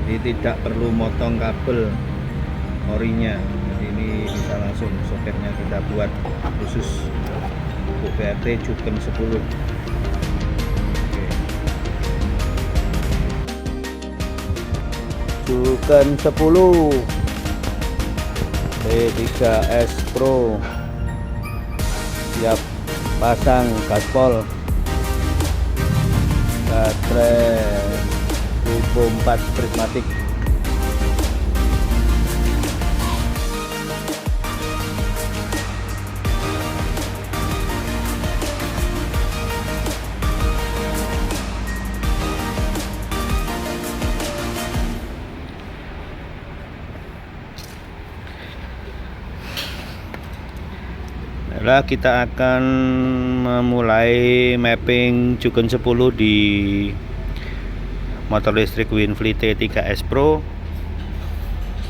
Jadi tidak perlu motong kabel orinya. Jadi ini bisa langsung soketnya kita buat khusus untuk BRT Juken 10. Oke. Juken 10 T3S Pro siap pasang gaspol, baterai Turbo 4 prismatik. Nah, kita akan memulai mapping Juken 10 di motor listrik Winfly T3S Pro.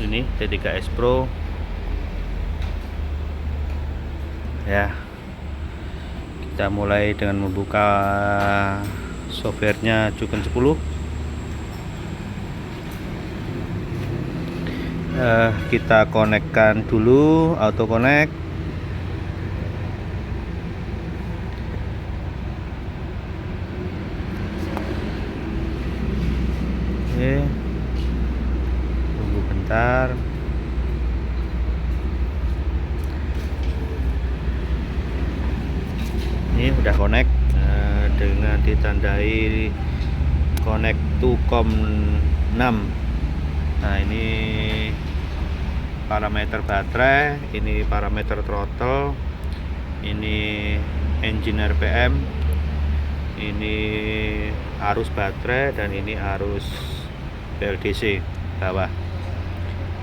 Ini T3S Pro ya. Kita mulai dengan membuka softwarenya Juken 10. Kita konekkan dulu auto connect. Oke, tunggu bentar. Ini udah connect dengan ditandai connect to COM 6. Nah, ini parameter baterai, ini parameter throttle, ini engine RPM, ini arus baterai, dan ini arus BLDC bawah.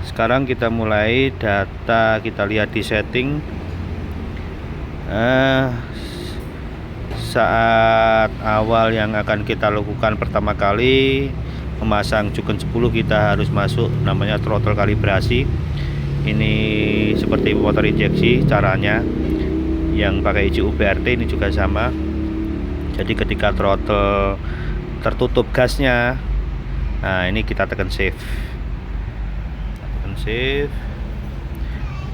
Sekarang kita mulai data, kita lihat di setting. Saat awal yang akan kita lakukan pertama kali memasang Juken 10, kita harus masuk namanya throttle kalibrasi. Ini seperti motor injeksi caranya, yang pakai ECU BRT ini juga sama. Jadi ketika throttle tertutup gasnya, nah ini kita tekan save.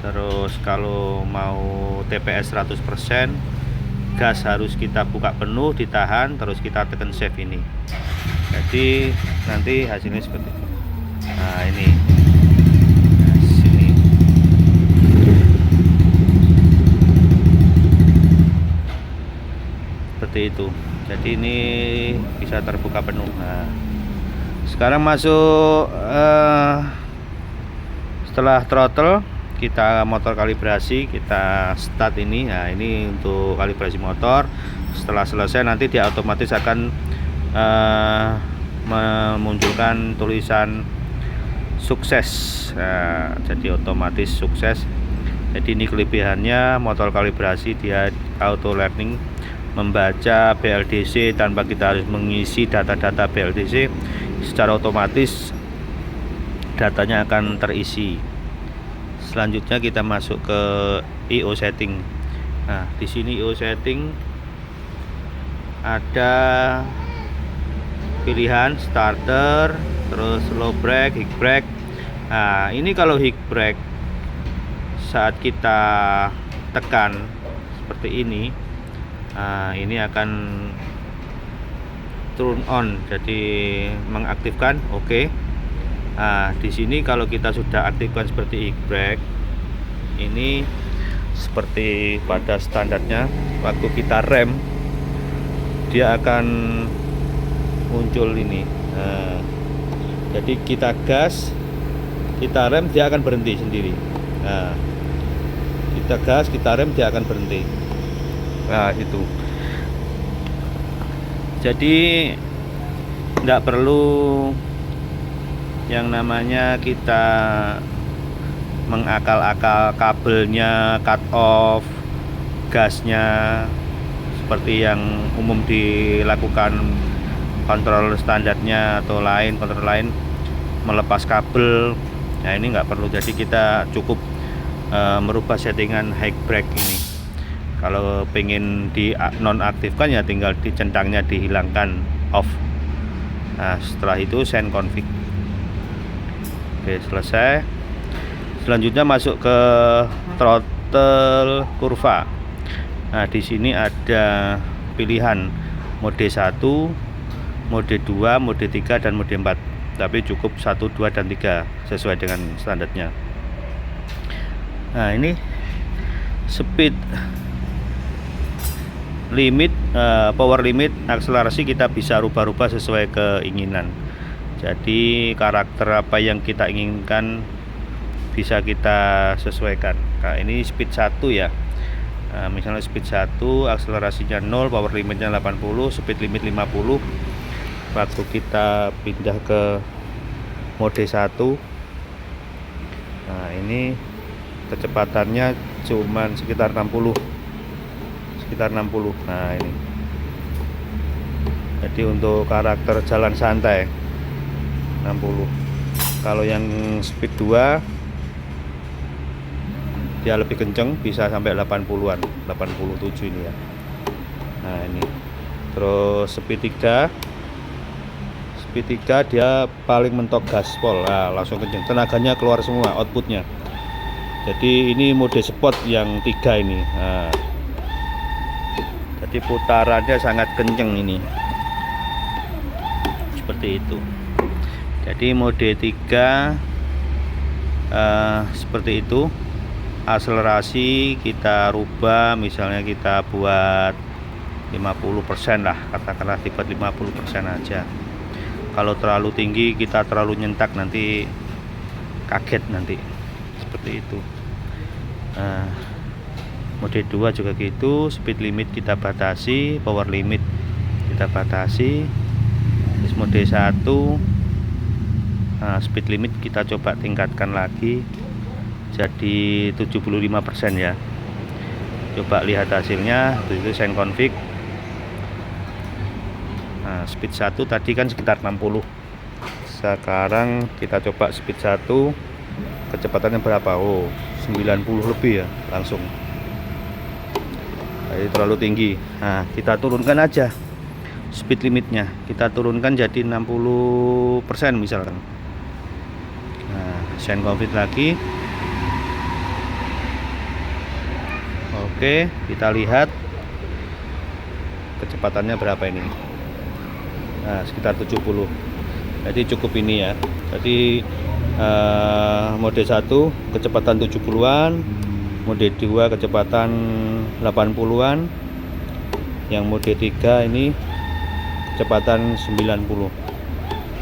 Terus kalau mau TPS 100%, gas harus kita buka penuh, ditahan, terus kita tekan save ini. Jadi nanti hasilnya seperti ini. Nah, ini sini seperti itu. Jadi ini bisa terbuka penuh. Nah, sekarang masuk setelah throttle, kita motor kalibrasi, kita start ini. Nah, ini untuk kalibrasi motor. Setelah selesai nanti dia otomatis akan memunculkan tulisan sukses. Nah, jadi otomatis sukses. Jadi ini kelebihannya motor kalibrasi, dia auto learning, membaca BLDC tanpa kita harus mengisi data-data BLDC, secara otomatis datanya akan terisi. Selanjutnya kita masuk ke IO setting. Nah, di sini IO setting ada pilihan starter, terus low brake, high brake. Nah, ini kalau high brake saat kita tekan seperti ini, nah, ini akan turn on, jadi mengaktifkan. Oke. Nah, di sini kalau kita sudah aktifkan seperti e-brake, ini seperti pada standarnya waktu kita rem, dia akan muncul ini. Nah, jadi kita gas, kita rem, dia akan berhenti sendiri. Nah, kita gas, kita rem, dia akan berhenti. Nah, itu. Jadi nggak perlu yang namanya kita mengakal-akal kabelnya, cut off gasnya, seperti yang umum dilakukan kontrol standarnya atau kontrol lain, melepas kabel. Nah, ini nggak perlu. Jadi kita cukup merubah settingan high brake ini. Kalau pengen di nonaktifkan, ya tinggal di centangnya dihilangkan, off. Nah, setelah itu send config. Oke, selesai. Selanjutnya masuk ke throttle kurva. Nah, di sini ada pilihan mode 1, mode 2, mode 3 dan mode 4. Tapi cukup 1, 2 dan 3 sesuai dengan standarnya. Nah, ini speed limit, power limit, akselerasi kita bisa rubah-rubah sesuai keinginan. Jadi karakter apa yang kita inginkan bisa kita sesuaikan. Nah, ini speed 1 ya. Nah, misalnya speed 1, akselerasinya 0, power limitnya 80, speed limit 50. Waktu kita pindah ke mode 1, nah ini kecepatannya cuman sekitar 60. Nah, ini. Jadi untuk karakter jalan santai 60. Kalau yang speed 2 dia lebih kenceng, bisa sampai 80-an, 87 ini ya. Nah, ini. Terus speed 3 dia paling mentok gaspol. Nah, langsung kenceng, tenaganya keluar semua, outputnya. Jadi ini mode sport yang 3 ini. Nah, jadi putarannya sangat kenceng ini, seperti itu. Jadi mode 3 seperti itu. Akselerasi kita rubah, misalnya kita buat 50% lah, katakanlah dibuat 50% aja. Kalau terlalu tinggi kita terlalu nyentak, nanti kaget nanti, seperti itu. Mode 2 juga gitu, speed limit kita batasi, power limit kita batasi. Terus mode 1, speed limit kita coba tingkatkan lagi jadi 75% ya. Coba lihat hasilnya, itu sign config. Nah, speed 1 tadi kan sekitar 60. Sekarang kita coba speed 1, kecepatannya berapa? Oh, 90 lebih ya, langsung. Jadi terlalu tinggi. Nah, kita turunkan aja speed limitnya, kita turunkan jadi 60% misalkan. Nah, sign config lagi. Oke, kita lihat kecepatannya berapa ini. Nah, sekitar 70. Jadi cukup ini ya. Jadi mode 1 kecepatan 70-an, mode 2 kecepatan 80-an, yang mode 3 ini kecepatan 90,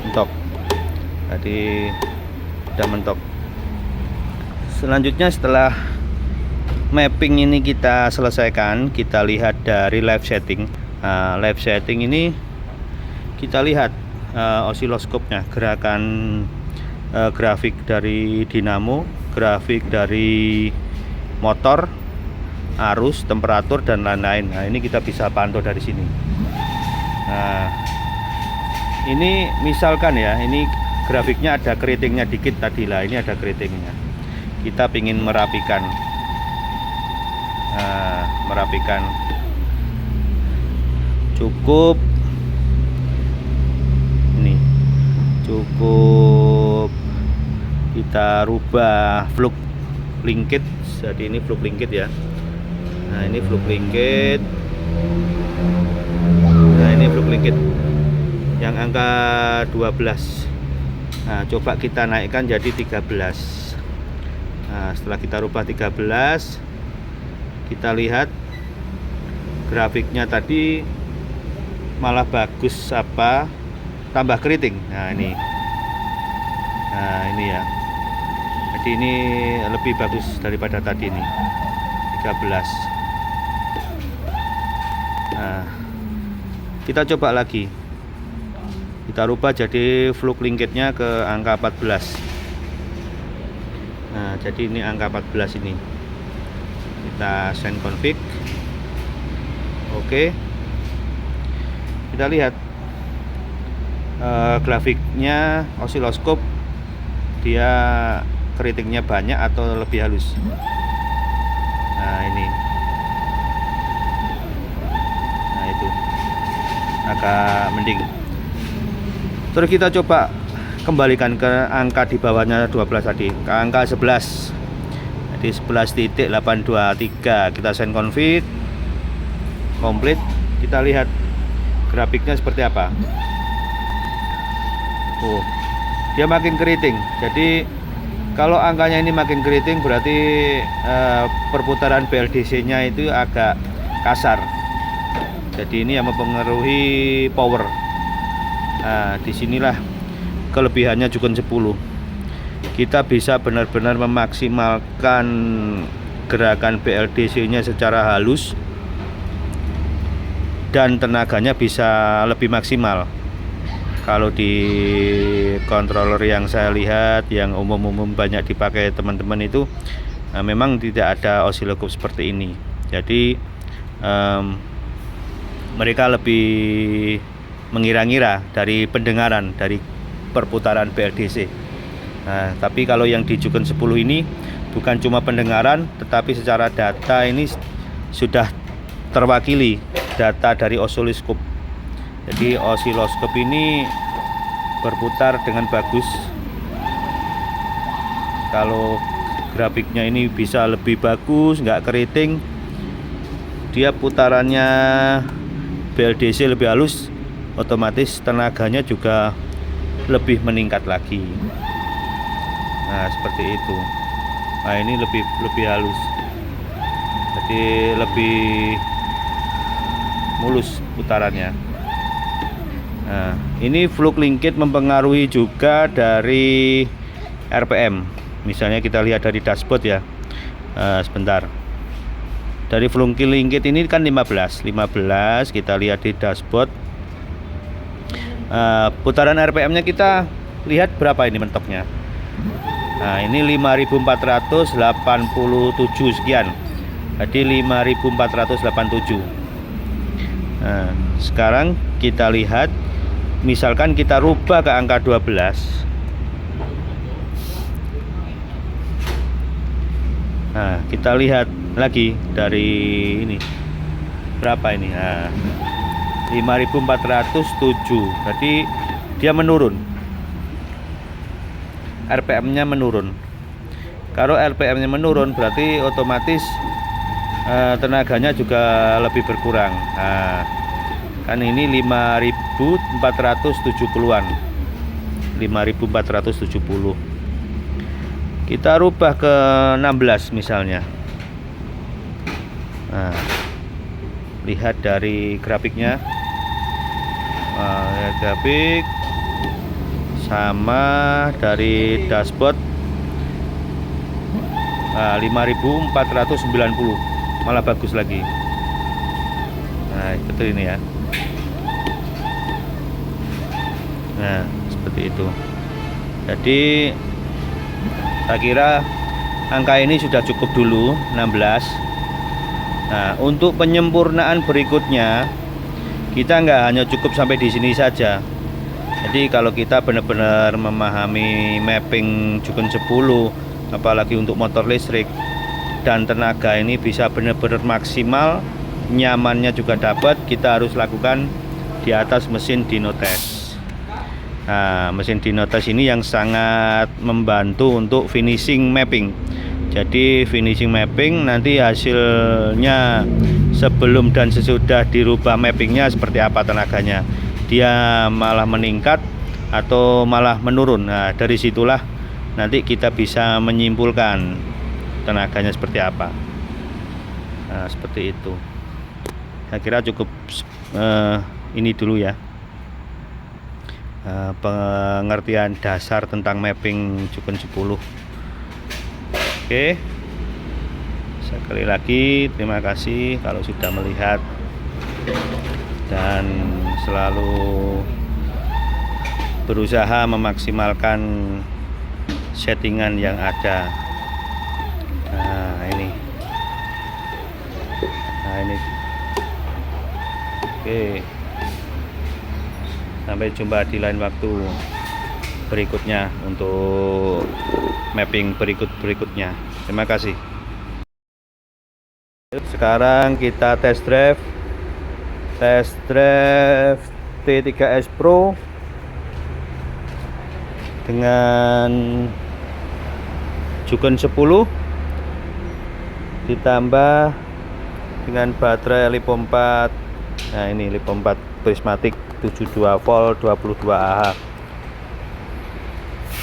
mentok. Jadi udah mentok. Selanjutnya setelah mapping ini kita selesaikan, kita lihat dari live setting. Live setting ini kita lihat osiloskopnya, gerakan grafik dari dinamo, grafik dari motor, arus, temperatur dan lain-lain. Nah, ini kita bisa pantau dari sini. Nah, ini misalkan ya, ini grafiknya ada keritingnya dikit tadi lah, ini ada keritingnya. Kita ingin merapikan. Merapikan cukup ini, cukup kita rubah flux linkage. Jadi ini flux linkage ya. Nah, ini flux linkage. Nah, ini flux linkage yang angka 12. Nah, coba kita naikkan jadi 13. Nah, setelah kita rubah 13, kita lihat grafiknya tadi malah bagus, apa, tambah keriting. Nah, ini ya. Jadi ini lebih bagus daripada tadi ini 13. Nah, kita coba lagi, kita rubah jadi flux linkage-nya ke angka 14. Nah, jadi ini angka 14 ini. Kita send config. Oke, kita lihat grafiknya osiloskop, dia keritingnya banyak atau lebih halus. Nah, ini, nah itu agak mending. Terus kita coba kembalikan ke angka di bawahnya 12 tadi, ke angka 11. Jadi 11.823. Kita send config komplit. Kita lihat grafiknya seperti apa. Dia makin keriting. Jadi kalau angkanya ini makin keriting berarti perputaran BLDC-nya itu agak kasar. Jadi ini yang mempengaruhi power. Nah, disinilah kelebihannya Jukun 10. Kita bisa benar-benar memaksimalkan gerakan BLDC-nya secara halus dan tenaganya bisa lebih maksimal. Kalau di controller yang saya lihat, yang umum-umum banyak dipakai teman-teman itu, memang tidak ada oscilloscope seperti ini. Jadi mereka lebih mengira-ngira dari pendengaran, dari perputaran BLDC. Nah, tapi kalau yang di Jukun 10 ini bukan cuma pendengaran, tetapi secara data ini sudah terwakili data dari oscilloscope. Jadi oscilloscope ini berputar dengan bagus. Kalau grafiknya ini bisa lebih bagus, nggak keriting, dia putarannya BLDC lebih halus, otomatis tenaganya juga lebih meningkat lagi. Nah, seperti itu. Nah, ini lebih halus, jadi lebih mulus putarannya. Nah, ini fluke linkage mempengaruhi juga dari RPM. Misalnya kita lihat dari dashboard ya. Sebentar. Dari fluke linkage ini kan 15 kita lihat di dashboard. Putaran RPM-nya kita lihat berapa ini mentoknya. Nah, ini 5487 sekian. Jadi 5487. Nah, sekarang kita lihat, misalkan kita rubah ke angka 12. Nah, kita lihat lagi dari ini berapa ini. Nah, 5407. Jadi dia menurun, RPM-nya menurun. Kalau RPM-nya menurun berarti otomatis tenaganya juga lebih berkurang. Nah, kan ini 5470-an, 5470. Kita rubah ke 16 misalnya. Nah, lihat dari grafiknya. Lihat grafik sama dari dashboard. 5490, malah bagus lagi. Nah, itu ini ya. Nah, seperti itu. Jadi saya kira angka ini sudah cukup dulu, 16. Nah, untuk penyempurnaan berikutnya kita nggak hanya cukup sampai di sini saja. Jadi kalau kita benar-benar memahami mapping Jukun 10, apalagi untuk motor listrik, dan tenaga ini bisa benar-benar maksimal, nyamannya juga dapat, kita harus lakukan di atas mesin Dinotes. Nah, mesin Dinotes ini yang sangat membantu untuk finishing mapping. Jadi finishing mapping nanti hasilnya sebelum dan sesudah dirubah mappingnya seperti apa tenaganya, dia malah meningkat atau malah menurun. Nah, dari situlah nanti kita bisa menyimpulkan tenaganya seperti apa. Nah, seperti itu. Saya kira cukup ini dulu ya, pengertian dasar tentang mapping Jukun 10. Oke, sekali lagi terima kasih kalau sudah melihat, dan selalu berusaha memaksimalkan settingan yang ada. Nah, ini oke, sampai jumpa di lain waktu berikutnya untuk mapping berikutnya. Terima kasih. Sekarang kita test drive T3S Pro dengan Juken 10 ditambah dengan baterai LiPo 4. Nah, ini LiPo 4 prismatik 72 volt 22 Ah.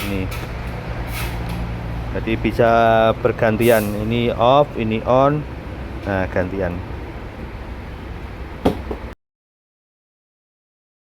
Ini. Jadi bisa bergantian, ini off, ini on. Nah, gantian.